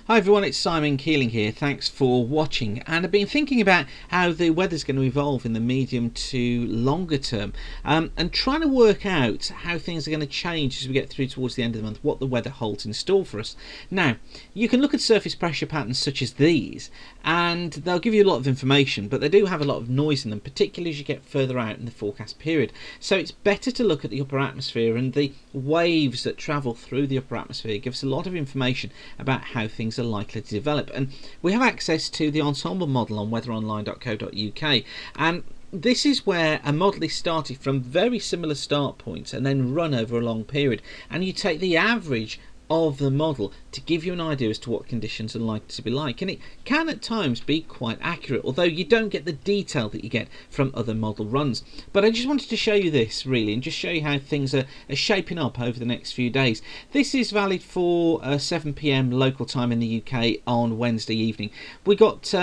Hi everyone, it's Simon Keeling here. Thanks for watching. And I've been thinking about how the weather's going to evolve in the medium to longer term, and trying to work out how things are going to change as we get through towards the end of the month, what the weather holds in store for us. Now, you can look at surface pressure patterns such as these, and they'll give you a lot of information, but they do have a lot of noise in them, particularly as you get further out in the forecast period. So it's better to look at the upper atmosphere, and the waves that travel through the upper atmosphere give us a lot of information about how things are likely to develop. And we have access to the ensemble model on weatheronline.co.uk, and this is where a model is started from very similar start points and then run over a long period, and you take the average of the model to give you an idea as to what conditions are likely to be like. And it can at times be quite accurate, although you don't get the detail that you get from other model runs. But I just wanted to show you this really, and just show you how things are shaping up over the next few days. This is valid for 7 PM local time in the UK on Wednesday evening. We got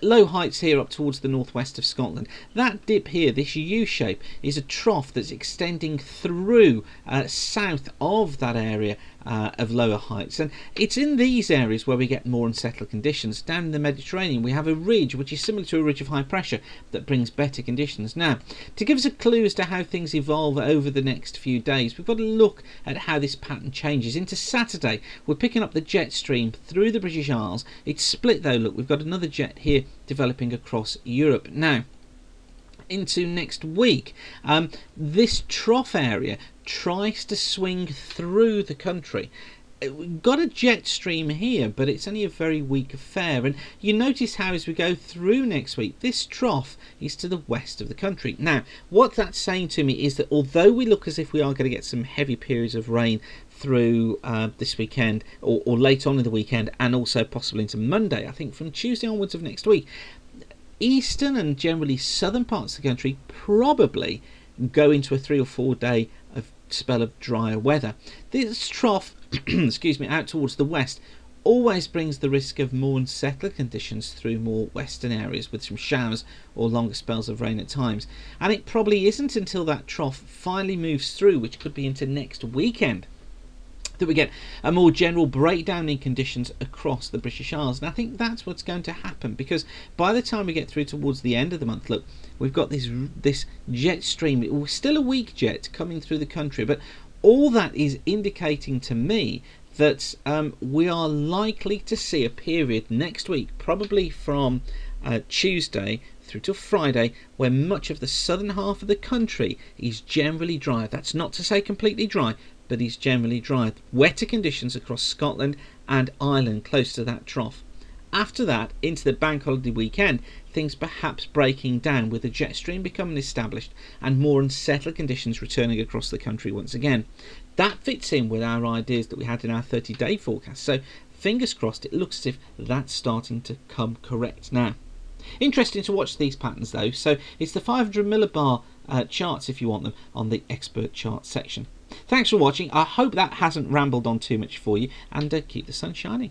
low heights here up towards the northwest of Scotland. That dip here, this U shape, is a trough that's extending through south of that area of lower heights, and it's in these areas where we get more unsettled conditions. Down in the Mediterranean we have a ridge which is similar to a ridge of high pressure that brings better conditions. Now, to give us a clue as to how things evolve over the next few days, we've got to look at how this pattern changes. Into Saturday we're picking up the jet stream through the British Isles. It's split though, look, we've got another jet here developing across Europe. Now, into next week, this trough area tries to swing through the country. We've got a jet stream here, but it's only a very weak affair, and you notice how as we go through next week, this trough is to the west of the country. Now, what that's saying to me is that although we look as if we are going to get some heavy periods of rain through this weekend, or late on in the weekend, and also possibly into Monday, I think from Tuesday onwards of next week, eastern and generally southern parts of the country probably go into a 3 or 4 day spell of drier weather. This trough excuse me, out towards the west always brings the risk of more unsettled conditions through more western areas with some showers or longer spells of rain at times, and it probably isn't until that trough finally moves through, which could be into next weekend, that we get a more general breakdown in conditions across the British Isles. And I think that's what's going to happen, because by the time we get through towards the end of the month, look, we've got this jet stream. It was still a weak jet coming through the country, but all that is indicating to me that we are likely to see a period next week, probably from Tuesday through to Friday, where much of the southern half of the country is generally dry. That's not to say completely dry, but is generally dry. Wetter conditions across Scotland and Ireland close to that trough. After that, into the bank holiday weekend, things perhaps breaking down, with the jet stream becoming established and more unsettled conditions returning across the country once again. That fits in with our ideas that we had in our 30-day forecast, so fingers crossed, it looks as if that's starting to come correct now. Interesting to watch these patterns though, so it's the 500 millibar charts if you want them on the expert chart section. Thanks for watching. I hope that hasn't rambled on too much for you, and keep the sun shining.